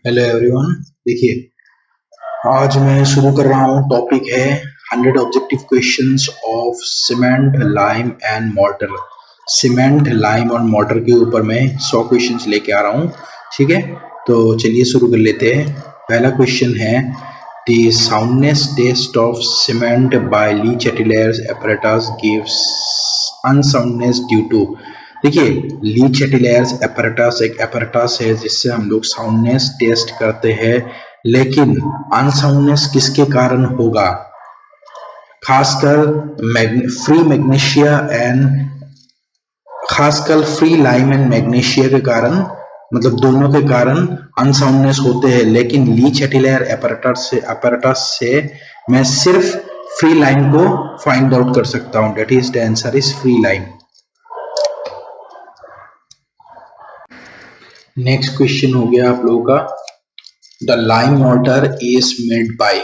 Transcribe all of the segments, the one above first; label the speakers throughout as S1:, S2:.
S1: Hello everyone. देखिए, आज मैं शुरू कर रहा हूँ। टॉपिक है 100 objective questions of cement, lime and mortar. Cement, lime और मोर्टर के ऊपर मैं 100 क्वेश्चंस लेके आ रहा हूँ। ठीक है, तो चलिए शुरू कर लेते हैं। पहला क्वेश्चन है the soundness test of cement by Le Chatelier's apparatus gives unsoundness due to. देखिए, ली चैटेलर्स apparatus एक apparatus है जिससे हम लोग साउंडनेस टेस्ट करते हैं, लेकिन अनसाउंडनेस किसके कारण होगा? खासकर फ्री मैग्नीशिया एंड खासकर फ्री लाइम एंड मैग्नीशिया के कारण, मतलब दोनों के कारण अनसाउंडनेस होते हैं। लेकिन ली चैटेलर apparatus से मैं सिर्फ फ्री लाइम को फाइंड आउट कर सकता हूं। That is the answer is free lime. Next question हो गया आप लोगों का, the lime mortar is made by.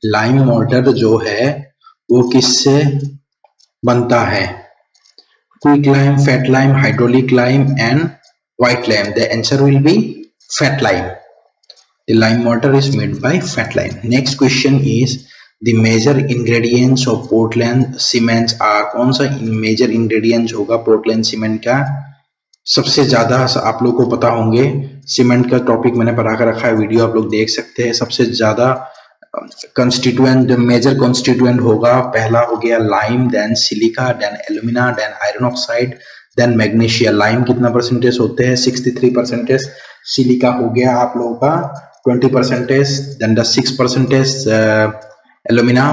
S1: Lime mortar जो है वो किससे बनता है? Quick lime, fat lime, hydraulic lime and white lime. The answer will be fat lime. The lime mortar is made by fat lime. Next question is the major ingredients of Portland cements are। कौन सा major ingredients होगा Portland cement का? सबसे ज्यादा आप लोग को पता होंगे, सीमेंट का टॉपिक मैंने पढ़ा कर रखा है, वीडियो आप लोग देख सकते हैं। सबसे ज्यादा कंस्टिट्यूएंट, मेजर कंस्टिट्यूएंट होगा, पहला हो गया lime, then silica, then alumina, then iron oxide, then magnesia. Lime कितना परसेंटेज होते हैं? 63%। सिलिका हो गया आप लोगों का 20%, then 6% alumina,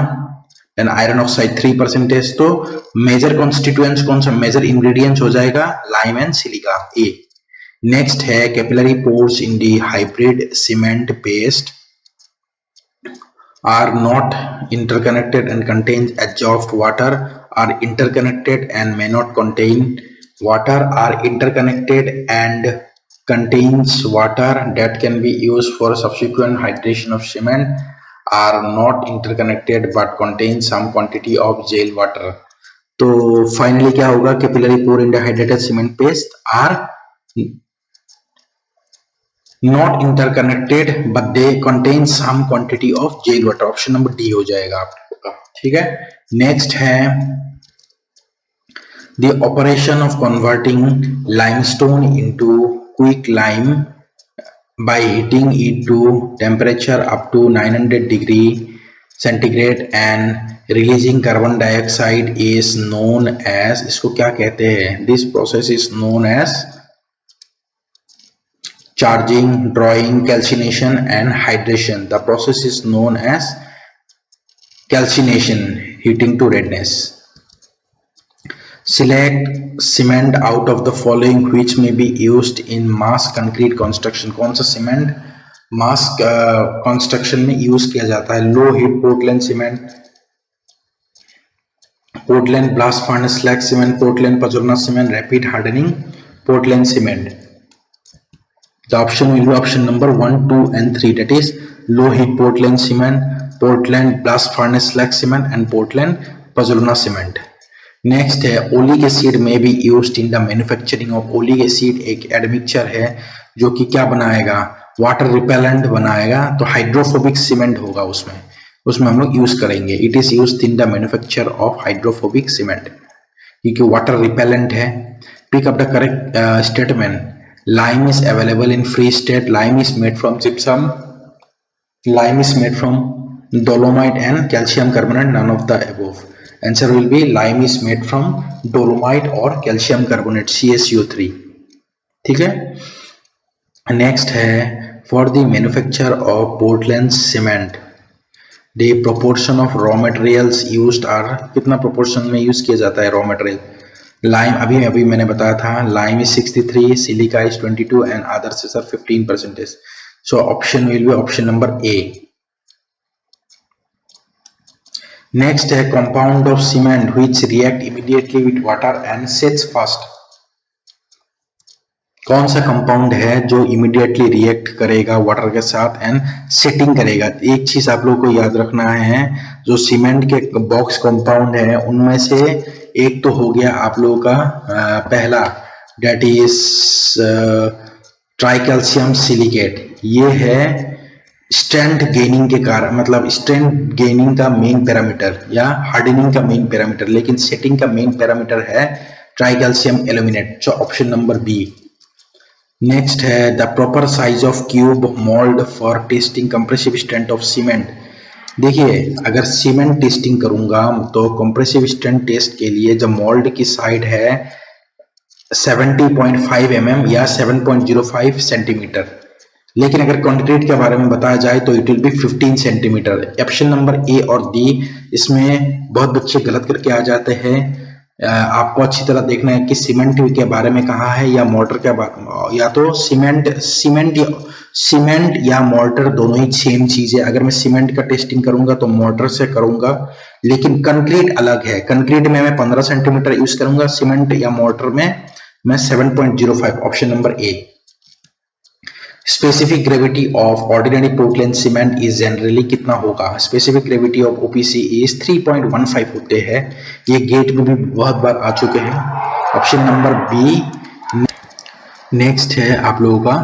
S1: then iron oxide 3%। तो मेजर कॉन्स्टिट्यूएंट्स कौन सा, मेजर इंग्रेडिएंट्स हो जाएगा lime and silica, A. Next है capillary pores in the hybrid cement paste are not interconnected and contains adsorbed water, are interconnected and may not contain water, are interconnected and contains water that can be used for subsequent hydration of cement, are not interconnected but contain some quantity of gel water। तो finally क्या होगा? Capillary pore in the hydrated cement paste are not interconnected but they contain some quantity of gel water। Option number D हो जाएगा आप लोगों का। ठीक है, नेक्स्ट है the operation of converting limestone into quick lime by heating it to temperature up to 900 degree centigrade and releasing carbon dioxide is known as। इसको क्या कहते हैं? this process is known as charging, drawing, calcination and hydration। The process is known as calcination, heating to redness। Select cement out of the following which may be used in mass concrete construction। कौन सा cement mass construction में use किया जाता है? Low heat Portland cement, Portland blast furnace slag cement, Portland pozzolana cement, rapid hardening Portland cement. The option will be option number 1, 2 and 3, that is low heat Portland cement, Portland blast furnace slag cement and Portland Pozzolana cement। Next है oleic acid में भी used in the manufacturing of. Oleic acid एक admixture है जो कि क्या बनाएगा? Water repellent बनाएगा। तो हाइड्रोफोबिक सीमेंट होगा उसमें हम लोग यूज करेंगे। It is used in the manufacture of hydrophobic cement क्योंकि वाटर रिपेलेंट है। Pick up the correct statement. Lime is available in free state। Lime is made from gypsum। Lime is made from dolomite and calcium carbonate, none of the above। Answer will be lime is made from dolomite or calcium carbonate, CaCO3। ठीक है, next है for the manufacture of Portland cement the proportion of raw materials used are। कितना proportion में use किया जाता है raw material? Lime अभी मैंने बताया था, lime is 63, silica is 22 and others are 15%। So option will be option number A. Next है compound of cement which react immediately with water and sets fast. कौन सा कंपाउंड है जो इमीडिएटली रिएक्ट करेगा वाटर के साथ एंड सेटिंग करेगा? एक चीज आप लोगों को याद रखना है, जो सीमेंट के बॉक्स कंपाउंड है उनमें से एक तो हो गया आप लोगों का पहला, डेट इज ट्राइकैल्शियम सिलिकेट, ये है स्ट्रेंथ गेनिंग के कारण, मतलब स्ट्रेंथ गेनिंग का मेन पैरामीटर या हार्डनिंग का मेन पैरामीटर, लेकिन सेटिंग का मेन पैरामीटर है ट्राइकैल्शियम एल्यूमिनेट, जो ऑप्शन नंबर बी। नेक्स्ट है the proper size of cube mould for testing compressive strength of cement. देखिए, अगर सीमेंट टेस्टिंग करूंगा तो कंप्रेसिव स्ट्रेंथ टेस्ट के लिए जब मोल्ड की साइड है 70.5 mm या 7.05 सेंटीमीटर, लेकिन अगर कंक्रीट के बारे में बताया जाए तो it will be 15 centimetre. Option number ए और डी, इसमें बहुत बच्चे गलत करके आ जाते हैं। आपको अच्छी तरह देखना है कि सीमेंट के बारे में कहा है या मोर्टर के बारे, या तो सीमेंट या मोर्टर दोनों ही सेम चीज है। अगर मैं सीमेंट का टेस्टिंग करूंगा तो मोर्टर से करूंगा, लेकिन कंक्रीट अलग है। कंक्रीट में मैं 15 सेंटीमीटर यूज करूंगा, सीमेंट या मोर्टर में मैं 7.05। Option number A. Specific gravity of ordinary Portland cement is generally कितना होगा? Specific gravity of OPC is 3.15 होते हैं। ये गेट में भी बहुत बार आ चुके हैं। Option number B. नेक्स्ट है आप लोगों का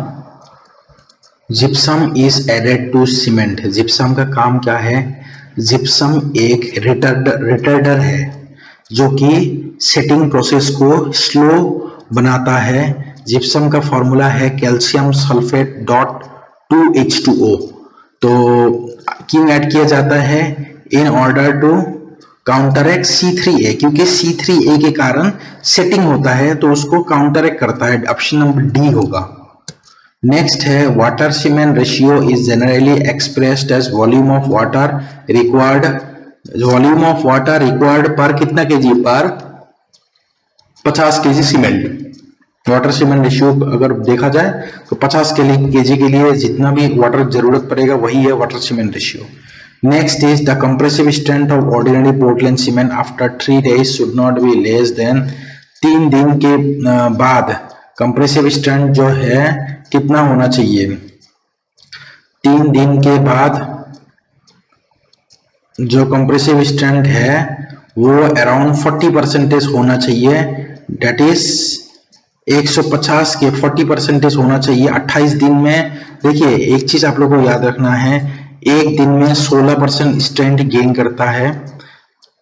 S1: gypsum is added to cement. Gypsum का काम क्या है? जिप्सम एक रिटार्डर है जो कि सेटिंग प्रोसेस को स्लो बनाता है। जिप्सम का फॉर्मूला है कैल्शियम सल्फेट डॉट 2H2O। तो क्यों ऐड किया जाता है? In order to counteract C3A, क्योंकि C3A के कारण सेटिंग होता है तो उसको काउंटरएक्ट करता है। ऑप्शन नंबर डी होगा। नेक्स्ट है water cement ratio is generally expressed as volume of water required. Volume of water required per कितना kg? Per 50 kg cement. Water cement ratio अगर देखा जाए तो 50 केजी के लिए जितना भी वाटर जरूरत पड़ेगा वही है water cement ratio. Next is the compressive strength of ordinary Portland cement after 3 days should not be less than. 3 दिन के बाद कंप्रेसिव स्ट्रेंथ जो है कितना होना चाहिए? 3 दिन के बाद जो कंप्रेसिव स्ट्रेंथ है वो अराउंड 40% होना चाहिए। डेट इज 150 के 40% होना चाहिए 28 दिन में। देखिए, एक चीज आप लोगों को याद रखना है, एक दिन में 16% स्ट्रेंथ गेन करता है,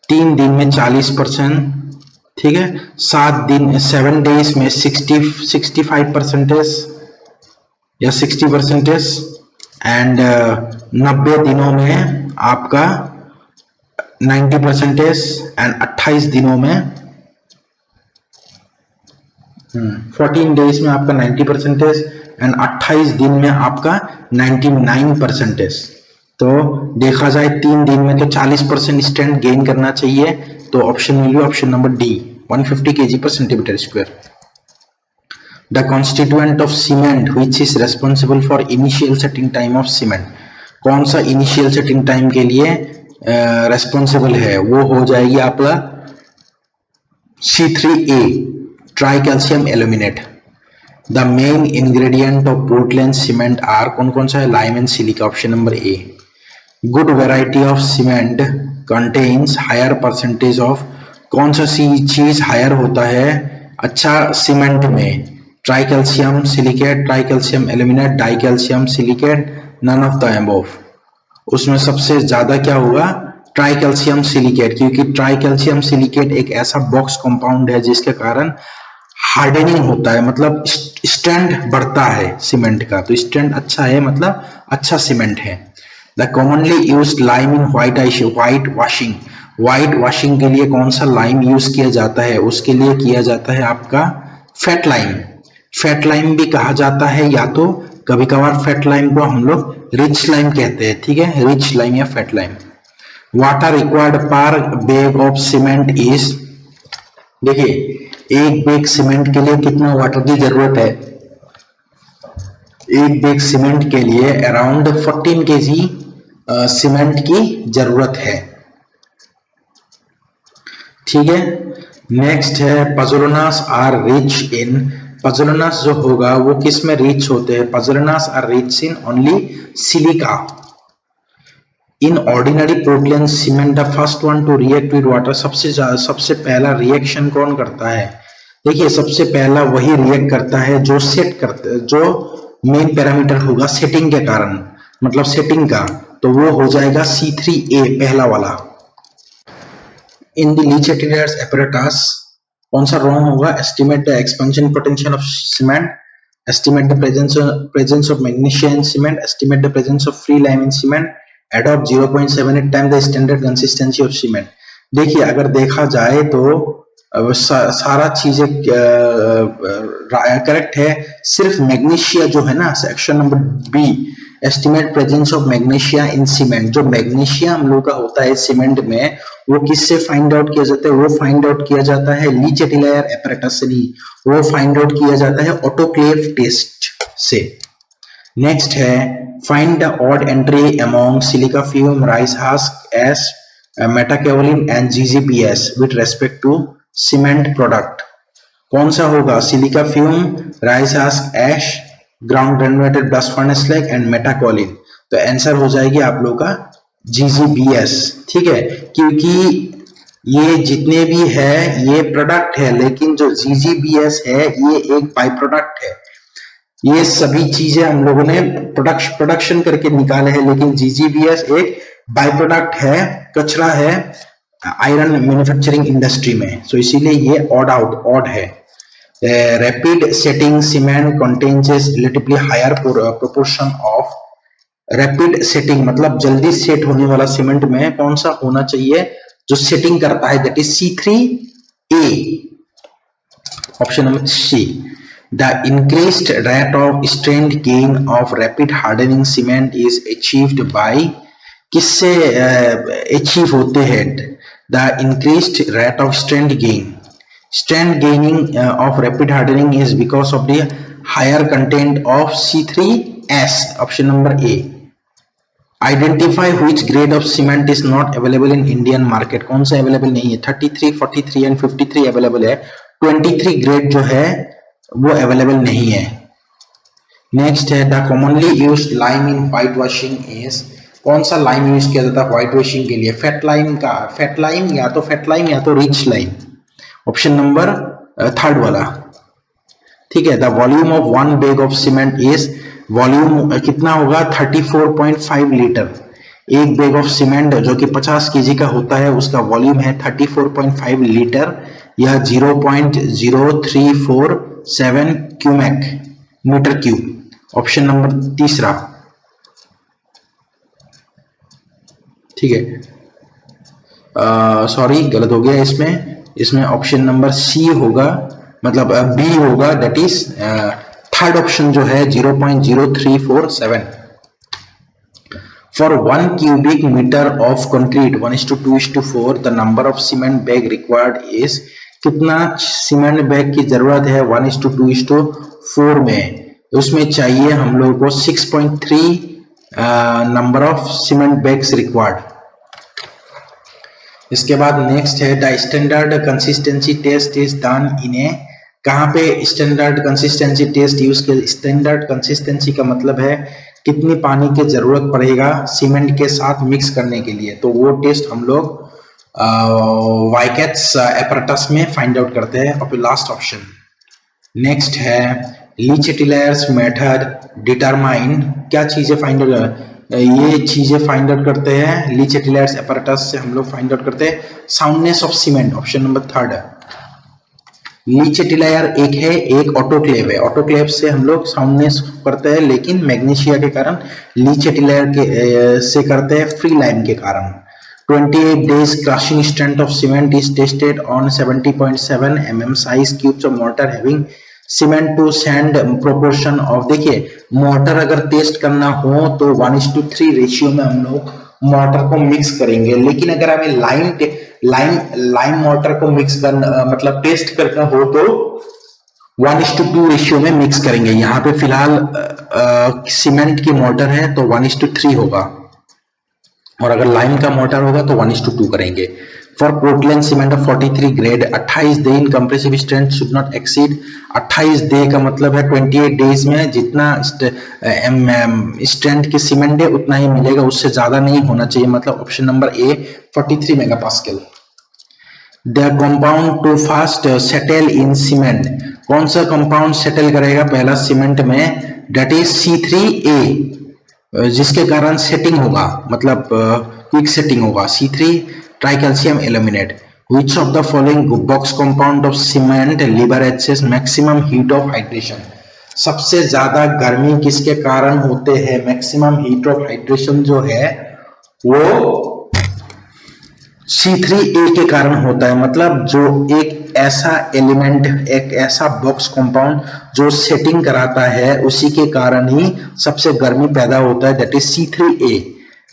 S1: 3 दिन में 40%, ठीक है, 7 डेज में 65% या 60%, एंड 90 दिनों में आपका 90% एंड 28 दिनों में 14 डेज में आपका 90% एंड 28 दिन में आपका 99%। तो देखा जाए 3 दिन में तो 40% स्ट्रेंथ गेन करना चाहिए। तो ऑप्शन मिली option number D 150 kg per centimeter square। The constituent of cement which is responsible for initial setting time of cement। कौन सा इनिशियल सेटिंग टाइम के लिए रेस्पॉन्सिबल है? वो हो जाएगी आपका C3A tricalcium aluminate. The main ingredient of Portland cement are, कौन कौन सा है? Lime and silica. Option number A. Good variety of cement contains higher percentage of, कौन सा चीज हायर होता है अच्छा सीमेंट में? Tricalcium silicate, tricalcium aluminate, dicalcium silicate, none of the above. उसमें सबसे ज्यादा क्या होगा? ट्राइकैल्शियम सिलिकेट, क्योंकि ट्राइकैल्शियम सिलिकेट एक ऐसा बॉक्स कंपाउंड है जिसके कारण हार्डनिंग होता है, मतलब स्ट्रेंथ बढ़ता है सीमेंट का। तो स्ट्रेंथ अच्छा है, मतलब अच्छा सीमेंट है। The commonly used lime in white washing. White washing के लिए कौन सा लाइम यूज किया जाता है? उसके लिए किया जाता है आपका फैट लाइम। फैट लाइम भी कहा जाता है, या तो कभी कभार फैट लाइम को हम लोग रिच लाइम कहते हैं, ठीक है, रिच लाइम या फैट लाइम। वाटर रिक्वायर्ड पर बैग ऑफ सीमेंट इज, देखिए एक बैग सीमेंट के लिए कितना वाटर की जरूरत है? एक बैग सीमेंट के लिए अराउंड 14 kg सीमेंट की जरूरत है, ठीक है। नेक्स्ट है पजोलनास आर रिच इन। पजोलनास जो होगा वो किस में रिच होते हैं? Pozzolanas are rich in only silica. In ordinary Portland cement the first one to react with water. सबसे पहला रिएक्शन कौन करता है? देखिए, सबसे पहला वही रिएक्ट करता है जो सेट करता है, जो मेन पैरामीटर होगा सेटिंग के कारण, मतलब सेटिंग का, तो वो हो जाएगा C3A पहला वाला। इन द लीच एटिलायर्स apparatus कौन सा रॉन्ग होगा? Estimate the expansion potential of cement, estimate the presence of magnesia in cement, estimate the presence of free lime in cement, adopt 0.78 times the standard consistency of cement। देखिए अगर देखा जाए तो सारा चीजें करेक्ट है, सिर्फ मैग्नीशिया जो है ना, section number B, estimate presence of magnesia in cement, जो मैग्नीशिया हम लोग का होता है सीमेंट में, वो किससे फाइंड आउट किया जाता है? वो फाइंड आउट किया जाता है लीच एटिलायर एपरेटस से नहीं, वो फाइंड आउट किया जाता है ऑटोक्लेव टेस्ट से। नेक्स्ट है find the odd entry among silica fume, rice husk, ash, metakaolin and GGPS with respect to cement product. कौन सा होगा? Silica fume, rice husk, ash, ground granulated blast furnace slag and metakaolin. तो answer हो जाएगी आप लोग का GGBS. ठीक है, क्योंकि ये जितने भी है ये प्रोडक्ट है, लेकिन जो जीजीबीएस है ये एक बाई प्रोडक्ट है। ये सभी चीजें हम लोगों ने प्रोडक्शन करके निकाले हैं, लेकिन जीजीबीएस एक बाई प्रोडक्ट है, कचरा है आयरन मैन्युफैक्चरिंग इंडस्ट्री में, सो इसीलिए ये ऑड है। Rapid setting cement contains relatively higher proportion of rapid setting, मतलब जल्दी सेट होने वाला सीमेंट में कौन सा होना चाहिए जो सेटिंग करता है? That is C3A, option number C. The increased rate of strength gain of rapid hardening cement is achieved by, किससे अचीव होते हैं? The increased rate of strength gain, strength gaining of rapid hardening is because of the higher content of C3S, option number A। Identify which grade of cement is not available in Indian market। कौन सा available नहीं है? 33, 43 and 53 available है, 23 grade जो है वो available नहीं है। नेक्स्ट है the commonly used lime in white washing is, कौन सा लाइम यूज किया जाता है व्हाइट वॉशिंग के लिए? फेट लाइम का, फेट लाइम या तो rich lime, option number third वाला। ठीक है, the volume of one bag of cement is, volume कितना होगा? 34.5 लीटर। एक बैग ऑफ सीमेंट जो कि 50 केजी का होता है उसका वॉल्यूम है 34.5 लीटर या 0.0347 cumec metre cube, option number तीसरा। ठीक है, सॉरी गलत हो गया, इसमें ऑप्शन नंबर सी होगा, मतलब बी होगा, दैट इज थर्ड ऑप्शन जो है 0.0347। For 1 cubic meter of concrete 1:2:4 the number of cement bag required is, कितना सीमेंट बैग की जरूरत है 1:2:4 में? उसमें चाहिए हम लोग को 6.3 number of cement bags required. इसके बाद नेक्स्ट है the standard consistency test is done in A, कहाँ पे स्टैंडर्ड कंसिस्टेंसी टेस्ट यूज किया? स्टैंडर्ड कंसिस्टेंसी का मतलब है कितनी पानी की जरूरत पड़ेगा सीमेंट के साथ मिक्स करने के लिए, तो वो टेस्ट हम लोग वाइकेट्स एपरेटस में फाइंड आउट करते हैं, और लास्ट ऑप्शन। नेक्स्ट है लीच एटिलायर्स मेथड डिटरमाइन, क्या चीजें फाइंड आउट, ये चीजें फाइंड आउट करते हैं लीच एटिलायर्स एपरेटस से हम लोग फाइंड आउट करते हैं soundness of cement, option number third है। लीच एटिलायर एक है, एक ऑटोक्लेव है, ऑटोक्लेव से हम लोग साउंडनेस करते हैं, लेकिन मैग्नीशिया के कारण लीच एटिलायर के से करते हैं फ्री लाइम के कारण। 28 days crushing strength of cement is tested on 70.7 mm size cubes of mortar having cement to sand proportion of, देखिए मोटर अगर टेस्ट करना हो तो 1:3 रेशियो में हम लोग मोटर को मिक्स करेंगे, लेकिन अगर हमें लाइम मोटर को मिक्स करना मतलब टेस्ट करना हो तो 1:2 रेशियो में मिक्स करेंगे। यहाँ पे फिलहाल सीमेंट की मोटर है तो 1:3 होगा, और अगर लाइम का मोटर होगा तो 1:2 करेंगे। For Portland cement of 43 grade 28 day in compressive strength should not exceed, 28 day का मतलब है 28 डेज में जितना स्ट्रेंथ की सीमेंट है उतना ही मिलेगा, उससे ज्यादा नहीं होना चाहिए, मतलब option number A 43 megapascal. The compound to fast settle in cement, कौन सा कंपाउंड सेटल करेगा पहला सीमेंट में, डेट इज C3A, जिसके कारण सेटिंग होगा, मतलब क्विक सेटिंग होगा, C3 tricalcium aluminate. Which of the following box compound of cement liberates maximum heat of hydration, सबसे ज्यादा गर्मी किसके कारण होते हैं, मैक्सिमम हीट ऑफ हाइड्रेशन जो है वो C3A के कारण होता है। मतलब जो एक ऐसा एलिमेंट, एक ऐसा बॉक्स कंपाउंड जो सेटिंग कराता है, उसी के कारण ही सबसे गर्मी पैदा होता है, दैट इज C3A।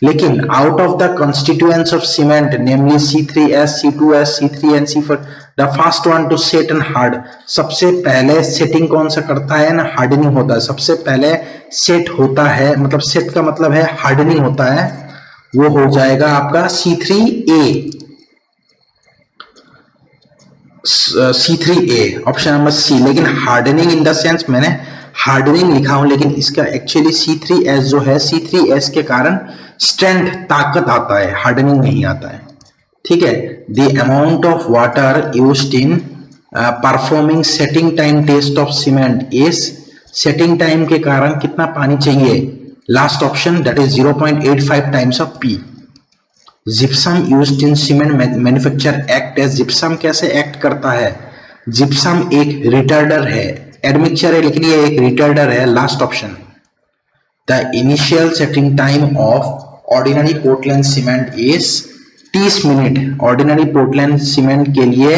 S1: लेकिन out of the constituents of cement namely C3S, C2S, C3 and C4, the first one to set and hard, सबसे पहले सेटिंग कौन सा करता है ना, हार्डनिंग होता है। सबसे पहले सेट होता है, मतलब सेट का मतलब है हार्डनिंग होता है, वो हो जाएगा आपका C3A, C3A option number C. लेकिन हार्डनिंग इन द सेंस, मैंने हार्डनिंग लिखा हूं, लेकिन इसका एक्चुअली C3S जो है, C3S के कारण स्ट्रेंथ, ताकत आता है, हार्डनिंग नहीं आता है। ठीक है। The amount of water used in performing setting time test of cement is, setting time के कारण कितना पानी चाहिए, last option, that is 0.85 times of P। Gypsum used in cement manufacture act as, gypsum कैसे एक्ट करता है, gypsum एक retarder है, एडमिक्सचर है लेकिन ये एक रिटार्डर है, last option. The initial setting time of ordinary Portland cement is 30 minute. Ordinary Portland cement के लिए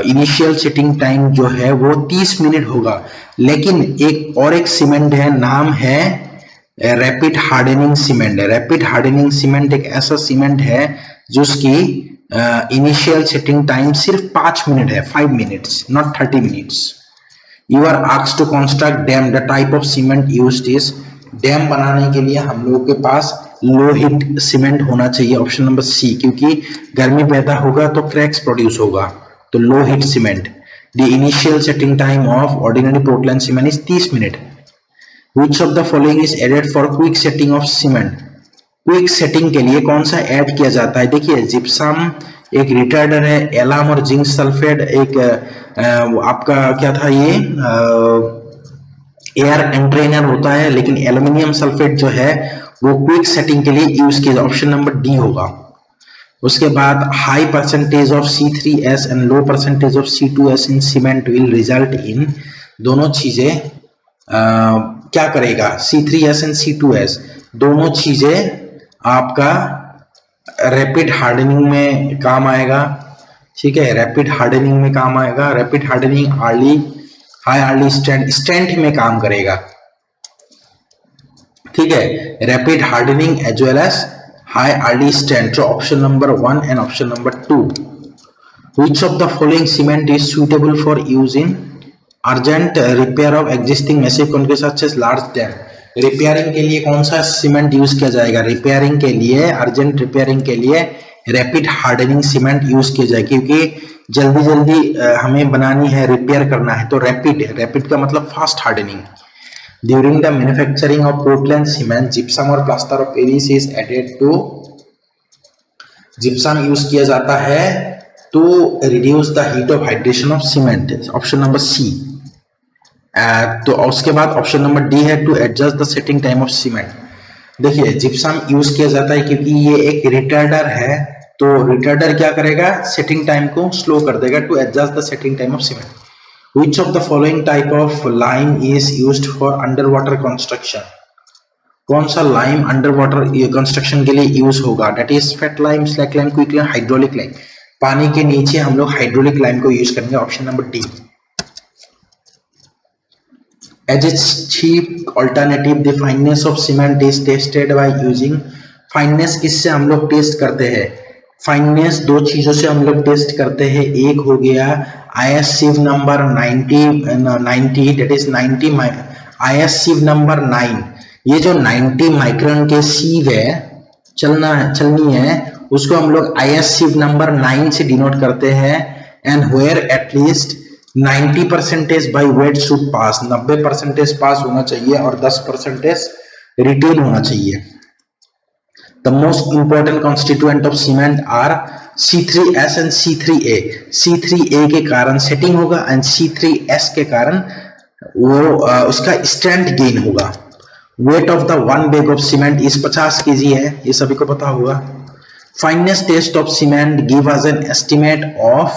S1: इनिशियल सेटिंग टाइम जो है वो 30 मिनट होगा। लेकिन एक और एक सीमेंट है, नाम है रैपिड हार्डनिंग सीमेंट है। रैपिड हार्डनिंग सीमेंट एक ऐसा सीमेंट है जिसकी इनिशियल सेटिंग टाइम सिर्फ 5 मिनट है, 5 minutes, not 30 minutes. You are asked to construct dam, the type of cement used is, dam बनाने के लिए हम लोगों के पास लो हीट सीमेंट होना चाहिए, ऑप्शन नंबर सी, क्योंकि गर्मी पैदा होगा तो क्रैक्स प्रोड्यूस होगा, तो low heat cement. The initial setting time of ordinary Portland cement is 30 minute. Which of the following is added for quick setting of cement? Quick setting के लिए कौन सा ऐड किया जाता है? देखिए, जिप्सम एक रिटार्डर है, एलम और जिंक सल्फेट एक आपका क्या था, ये एयर एंट्रेनर होता है, लेकिन एल्यूमिनियम सल्फेट जो है वो क्विक सेटिंग के लिए यूज किया, ऑप्शन नंबर डी होगा। उसके बाद high percentage of C3S and low percentage of C2S in cement will result in, दोनों चीजें क्या करेगा, C3S एंड C2S दोनों चीजें आपका रैपिड हार्डनिंग में काम आएगा। ठीक है, रैपिड हार्डनिंग में काम आएगा। Rapid hardening high early strength में काम करेगा। ठीक है, rapid hardening as well as high early strength, option number 1 and option number 2। Which of the following cement is suitable for use in urgent repair of existing massive concrete such as large dam, repairing के लिए कौन सा cement use किया जाएगा, repairing के लिए, urgent repairing के लिए रैपिड हार्डनिंग सीमेंट यूज किया जाए, क्योंकि जल्दी जल्दी हमें बनानी है, रिपेयर करना है, तो रैपिड का मतलब fast hardening. During the manufacturing of Portland cement gypsum और plaster of Paris is added to, gypsum use किया जाता है to reduce the heat of hydration of cement, option number C. तो उसके बाद ऑप्शन नंबर डी है to adjust the setting time of cement. देखिए, gypsum use किया जाता है क्योंकि ये एक रिटार्डर है, तो रिटार्डर क्या करेगा, सेटिंग टाइम को स्लो कर देगा to adjust the setting time of cement. Which of the following type of lime is used for under water construction, कौन सा लाइम अंडर वाटर कंस्ट्रक्शन के लिए यूज होगा, that is fat lime, slack lime, quick lime, hydraulic lime. पानी के नीचे हम लोग हाइड्रोलिक लाइम को यूज करेंगे, option number D. As it's cheap alternative the fineness of cement is tested by using, fineness किससे हम लोग टेस्ट करते हैं, फाइननेस दो चीजों से हम लोग टेस्ट करते हैं। एक हो गया IS sieve number 90 that is 90 IS sieve number 9, ये जो 90 माइक्रोन के सीव है चलनी है, उसको हम लोग IS sieve नंबर 9 से डिनोट करते हैं। And where at least 90% by weight should pass, 90% pass होना चाहिए और 10% रिटेन होना चाहिए। The most important constituent of cement are C3S and C3A, C3A के कारण सेटिंग होगा एंड C3S के कारण वो उसका स्ट्रेंथ गेन होगा। Weight of the one bag of cement is 50 kg है, ये सभी को पता होगा। Fineness test of cement give us an estimate of,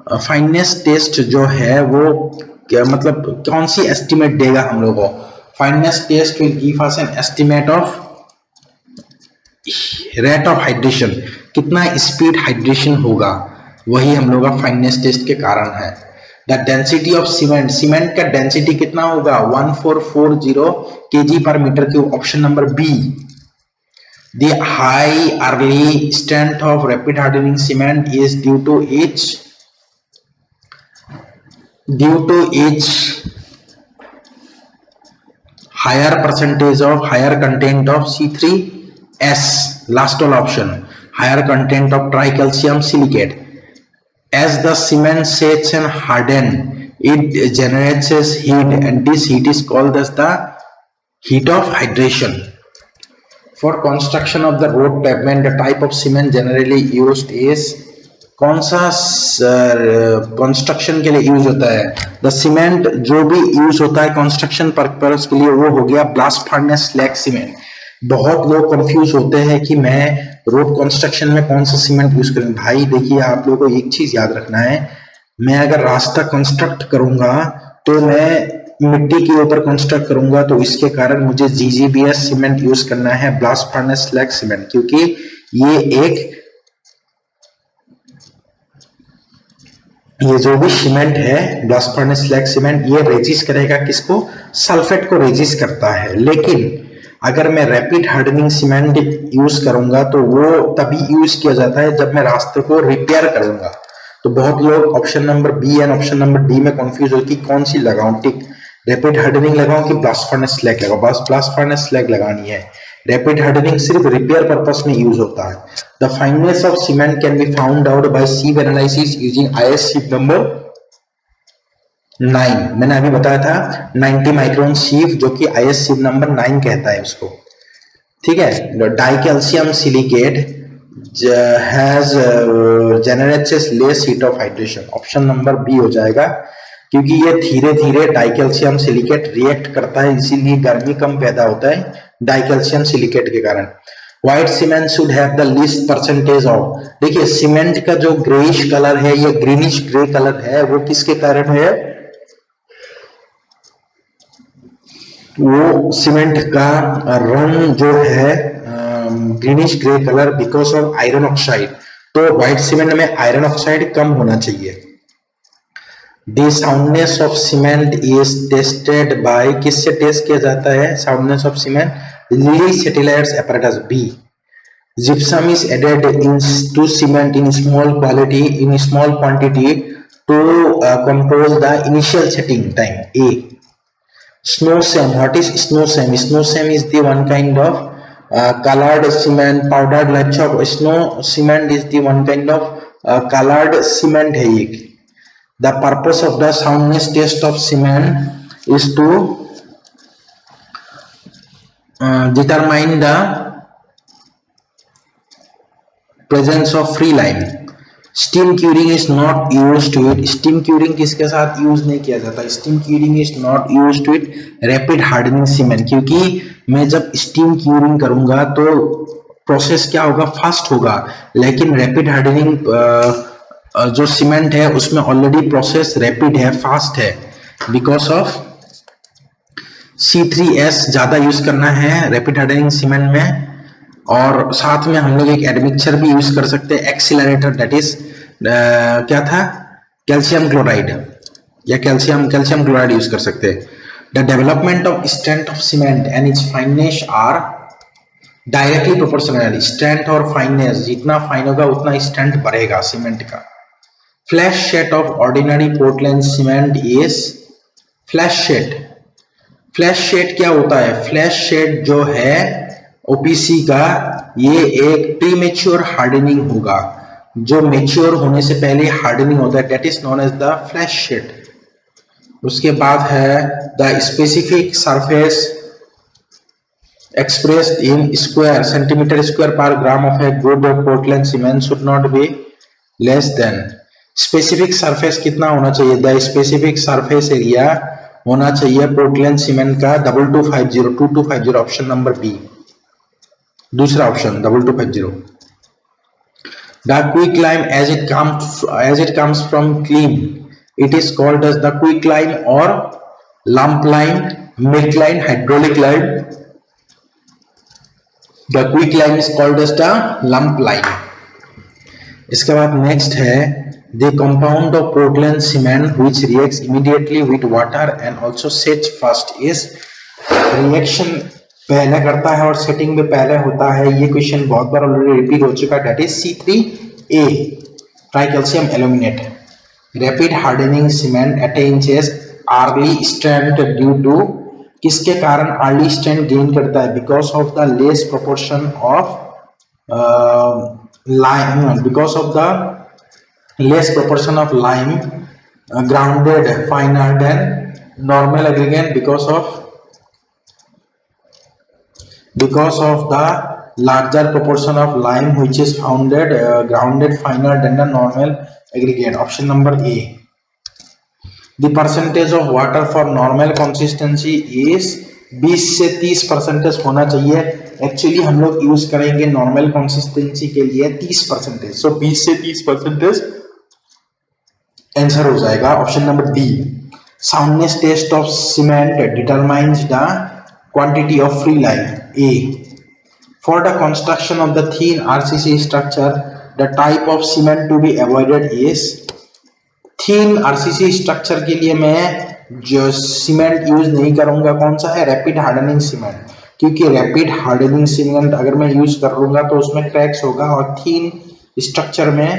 S1: fineness test जो है वो क्या मतलब कौन सी एस्टिमेट देगा हम लोगों को? Fineness test will give us an estimate of rate of hydration, कितना स्पीड हाइड्रेशन होगा, वही हम लोग का फाइनेस टेस्ट के कारण है। The density of cement, cement का डेंसिटी कितना होगा? 1440 kg per meter cube, option number B. The high early strength of rapid hardening cement is due to its higher percentage of higher content of C3S, last all option, higher content of tricalcium silicate. As the cement sets and harden, it generates heat and this heat is called as the heat of hydration. For construction of the road pavement, the type of cement generally used is, कौन सा construction के लिए use होता है? The cement जो भी use होता है कंस्ट्रक्शन पर्पस के लिए वो हो गया ब्लास्ट फर्नेस स्लैग सीमेंट। बहुत लोग कंफ्यूज होते हैं कि मैं रोड कंस्ट्रक्शन में कौन सा सीमेंट यूज करूं। भाई देखिए, आप लोगों को एक चीज याद रखना है, मैं अगर रास्ता कंस्ट्रक्ट करूंगा तो मैं मिट्टी के ऊपर कंस्ट्रक्ट करूंगा, तो इसके कारण मुझे GGBS सीमेंट यूज करना है, ब्लास्ट फर्नेस स्लैग सीमेंट, क्योंकि ये जो भी सीमेंट है ब्लास्ट फर्नेस स्लैग सीमेंट, ये रेजिस्ट करेगा किसको? सल्फेट को रेजिस्ट करता है। लेकिन अगर मैं रैपिड हार्डनिंग सीमेंट यूज करूंगा तो वो तभी यूज किया जाता है जब मैं रास्ते को रिपेयर करूंगा। तो बहुत लोग option number B and option number D में कंफ्यूज हो कि कौन सी लगाऊं, ठीक, रैपिड हार्डनिंग लगाऊं कि ब्लास्ट फर्नेस स्लैग लगाऊं? बस ब्लास्ट फर्नेस स्लैग लगानी है। रैपिड हार्डनिंग सिर्फ रिपेयर पर्पस में यूज होता है। The fineness of cement can be found out by sieve analysis using IS sieve number 9। मैंने अभी बताया था 90 माइक्रोन सीव, जो कि IS सीव नंबर 9 कहता है उसको, ठीक है। Dicalcium silicate has generates less heat of hydration, option number B हो जाएगा, क्योंकि ये धीरे धीरे डाइकैल्शियम सिलिकेट रिएक्ट करता है, इसीलिए गर्मी कम पैदा होता है डाइकैल्शियम सिलिकेट के कारण। White cement should have the least percentage of, देखिए सीमेंट का जो ग्रेइश कलर है, ये ग्रीनिश ग्रे कलर है, वो किसके कारण है? वो सीमेंट का रंग जो है greenish grey colour because of iron oxide. तो व्हाइट सीमेंट में आयरन ऑक्साइड कम होना चाहिए। The soundness of cement is tested by, किससे टेस्ट किया जाता है soundness of cement? Lilly Satellites apparatus B. Gypsum is added to cement in small quantity to control the initial setting time. A. Snow sand. What is snow sand? Snow sand is the one kind of colored cement, powdered latch of snow cement is the one kind of colored cement है ये। The purpose of the soundness test of cement is to determine the presence of free lime. Steam curing is not used to it. Steam curing किसके साथ use नहीं किया जाता? Steam curing is not used to it rapid hardening cement, क्योंकि मैं जब steam curing करूंगा तो प्रोसेस क्या होगा? फास्ट होगा। लेकिन रैपिड हार्डनिंग जो सीमेंट है उसमें ऑलरेडी प्रोसेस रैपिड है, फास्ट है, बिकॉज ऑफ C3S ज्यादा यूज करना है रैपिड हार्डनिंग सीमेंट में। और साथ में हम लोग एक एडमिक्सचर भी यूज कर सकते हैं, एक्सीलरेटर, दैट इज क्या था? कैल्शियम क्लोराइड या कैल्शियम क्लोराइड यूज कर सकते हैं। The development of strength of cement and its fineness are directly proportional. Strength और फाइननेस, जितना फाइन होगा उतना स्ट्रेंथ बढ़ेगा सीमेंट का। Flash set of ordinary Portland cement is flash set. Flash set क्या होता है? फ्लैश शेड जो है OPC का, ये एक प्रीमेच्योर हार्डनिंग होगा, जो मेच्योर होने से पहले हार्डनिंग होता है, that is known as the flash set. उसके बाद है the specific surface expressed in square centimeter square per gram of a good Portland cement should not be less than specific surface कितना होना चाहिए the specific surface area होना चाहिए Portland cement का 2250 option number B दूसरा option 2250 the quicklime as it comes from clean it is called as the quicklime or lump lime milk lime hydraulic lime the quicklime is called as the lump lime इसके बाद next है the compound of Portland cement which reacts immediately with water and also sets first is reaction पहले करता है और setting में पहले होता है ये क्वेश्चन बहुत बार ऑलरेडी रिपीट हो चुका है that is C3A tricalcium aluminate rapid hardening cement attains early strength due to किसके कारण अर्ली स्ट्रेंथ गेन करता है because of the less proportion of lime because of the less proportion of lime grounded finer than normal aggregate because of the larger proportion of lime which is grounded finer than the normal aggregate option number A the percentage of water for normal consistency is 20 से 30% होना चाहिए actually हम लोग use करेंगे normal consistency के लिए 30% सो 20 से 30% answer हो जाएगा option number D soundness test of cement determines the quantity of free lime A for the construction of the thin RCC structure the type of cement to be avoided is thin RCC structure के लिए मैं जो cement use नहीं करूंगा कौन सा है rapid hardening cement क्योंकि रैपिड हार्डनिंग सीमेंट अगर मैं यूज कर लूंगा तो उसमें क्रैक्स होगा और थिन स्ट्रक्चर में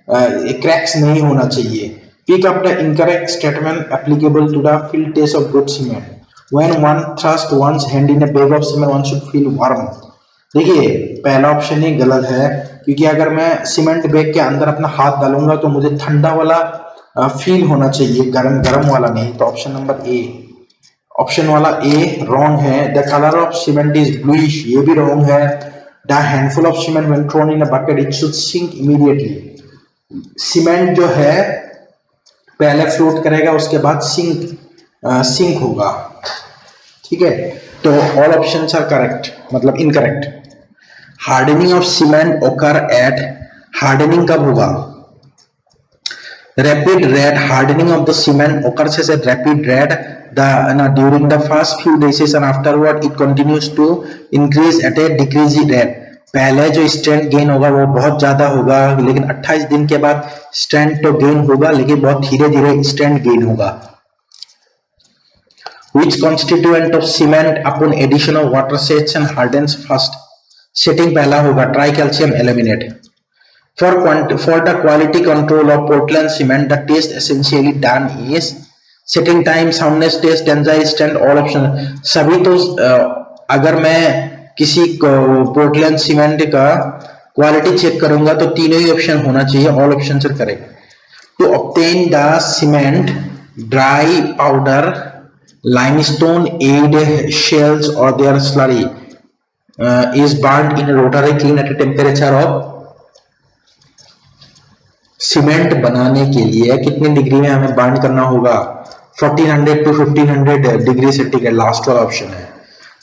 S1: क्रैक्स नहीं होना चाहिए pick up the incorrect statement applicable to the field test of good cement when one thrust one's hand in a bag of cement one should feel warm देखिए पहला option ही गलत है क्योंकि अगर मैं सीमेंट बैग के अंदर अपना हाथ डालूंगा तो मुझे ठंडा वाला फील होना चाहिए गरम गरम वाला नहीं तो ऑप्शन नंबर ए ऑप्शन वाला ए रॉन्ग है the colour of cement is bluish ये भी रॉन्ग है the handful of cement when thrown in a bucket it should sink immediately cement जो है पहले फ्लोट करेगा उसके बाद सिंक होगा ठीक है तो ऑल ऑप्शंस आर करेक्ट मतलब इनकरेक्ट हार्डनिंग ऑफ सीमेंट ओकर एट हार्डनिंग कब होगा rapid red hardening of the cement occurs as a rapid red during the first few days and afterward it continues to increase at a decreasing rate पहले जो strength gain होगा वो बहुत ज्यादा होगा लेकिन 28 दिन के बाद स्ट्रेंथ तो गेन होगा लेकिन बहुत धीरे धीरे स्ट्रेंथ गेन होगा which constituent of cement upon addition of water sets and hardens first setting पहला होगा tricalcium aluminate For the quality control of Portland cement, the test essentially done is setting time, soundness test, tensile strength, all options. सभी तो अगर मैं किसी Portland cement का quality check करूंगा तो तीनों ही ऑप्शन होना चाहिए ऑल ऑप्शन से correct to obtain the cement dry powder limestone and shales और their slurry is burnt in a rotary kiln at a temperature of cement बनाने के लिए कितने डिग्री में हमें बर्न करना होगा 1400 to 1500 डिग्री सेंटीग्रेड लास्ट वाला ऑप्शन है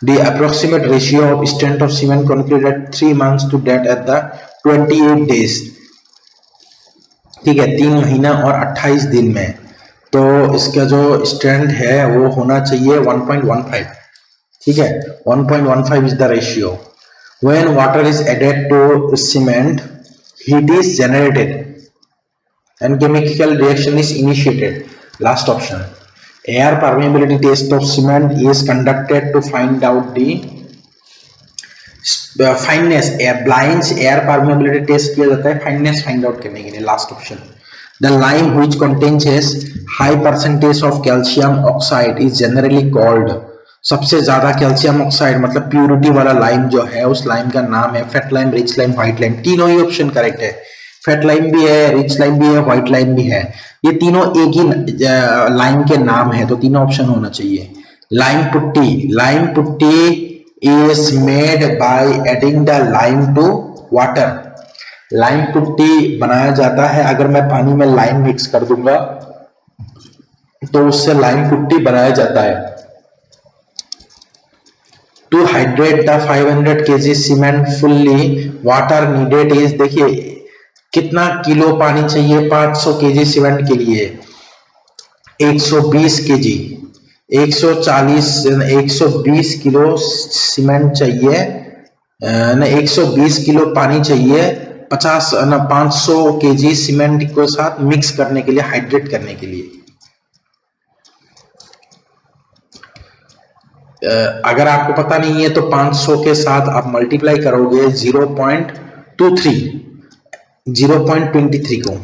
S1: the approximate ratio of strength of cement conclude at 3 months to that at the 28 days ठीक है 3 महीना और 28 दिन में तो इसका जो स्ट्रेंथ है वो होना चाहिए 1.15 ठीक है 1.15 is the ratio when water is added to cement heat is generated and chemical reaction is initiated. Last option. Air permeability test of cement is conducted to find out the fineness. Blinds air permeability test किया जाता है fineness find out करने के लिए. Last option. The lime which contains high percentage of calcium oxide is generally called. सबसे ज्यादा calcium oxide मतलब purity वाला लाइम जो है उस लाइम का नाम है fat lime rich lime white lime तीनों ही ऑप्शन करेक्ट है फेट लाइम भी है रिच लाइम भी है व्हाइट लाइम भी है ये तीनों एक ही लाइम के नाम है तो तीनों ऑप्शन होना चाहिए lime putty is made by adding the lime to water. Lime putty बनाया जाता है अगर मैं पानी में लाइम मिक्स कर दूंगा तो उससे लाइम पुट्टी बनाया जाता है. To hydrate the 500 kg cement fully, water needed is, देखिए कितना किलो पानी चाहिए 500 kg सीमेंट के लिए. 120 kg, 120 किलो सीमेंट चाहिए, 120 किलो पानी चाहिए 500 kg सीमेंट को साथ मिक्स करने के लिए, हाइड्रेट करने के लिए. अगर आपको पता नहीं है तो 500 के साथ आप मल्टीप्लाई करोगे 0.23 को,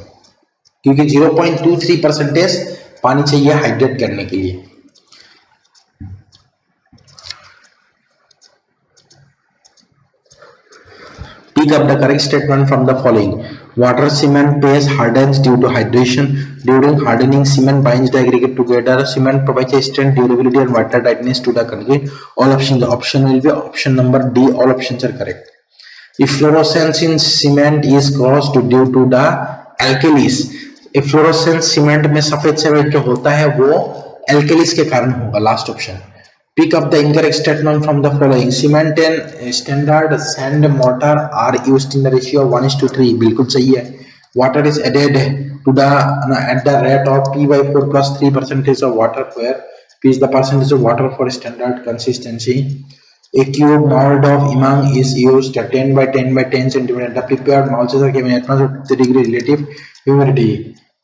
S1: क्योंकि 0.23% पानी चाहिए हाइड्रेट करने के लिए. Pick up the correct statement from the following. Water cement base hardens due to hydration. During hardening, cement binds the aggregate together. Cement provides a strength, durability and water tightness to the concrete. All options. The option will be option number D. All options are correct. Efflorescence in cement is caused due to the alkalis. Efflorescence cement में सफेद सफेद जो होता है वो alkalis के कारण होगा. Last option. Pick up the incorrect statement from the following. Cement and standard sand mortar are used in the ratio of 1:3. बिल्कुल सही है. Water is added to the at the rate of P/4 plus 3% of water, where P is the percentage of water for standard consistency. A cube mold of imang is used 10 by 10 by 10 centimeter. The prepared molds are given at 50 degree relative humidity.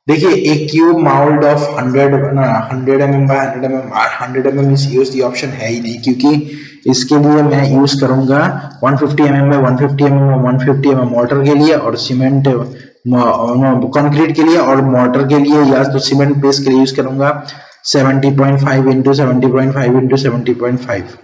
S1: देखिए एक cube mould of 100 mm by 100 mm इस use, ये option है ही नहीं, क्योंकि इसके लिए मैं यूज करूंगा 150 mm by 150 mm और 150 mm मोटर के लिए और सीमेंट कंक्रीट के लिए, और मोटर के लिए या तो सीमेंट बेस के लिए यूज करूंगा 70.5 into 70.5 into 70.5.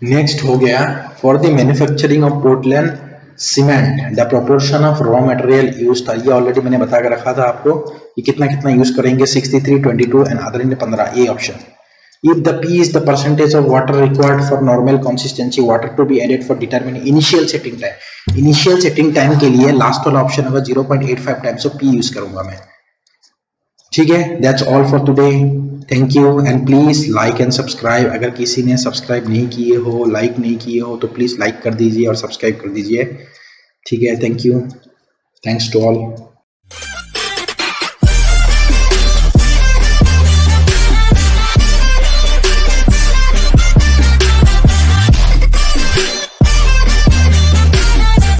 S1: नेक्स्ट हो गया for the manufacturing of Portland cement the proportion of raw material use था. ये ऑलरेडी मैंने बता कर रखा था आपको कि कितना कितना यूज करेंगे. 63, 22 and other in 15. A option. If the P is the percentage of water required for normal consistency, water to be added for determining initial setting time. Initial setting time के लिए लास्ट वाला option होगा 0.85 times of P use करूंगा मैं. ठीक है. That's all for today. Thank you and please like and subscribe. अगर किसी ने सब्सक्राइब नहीं किए हो, लाइक नहीं किए हो, तो प्लीज लाइक कर दीजिए और सब्सक्राइब कर दीजिए. ठीक है. Thank you. Thanks to all.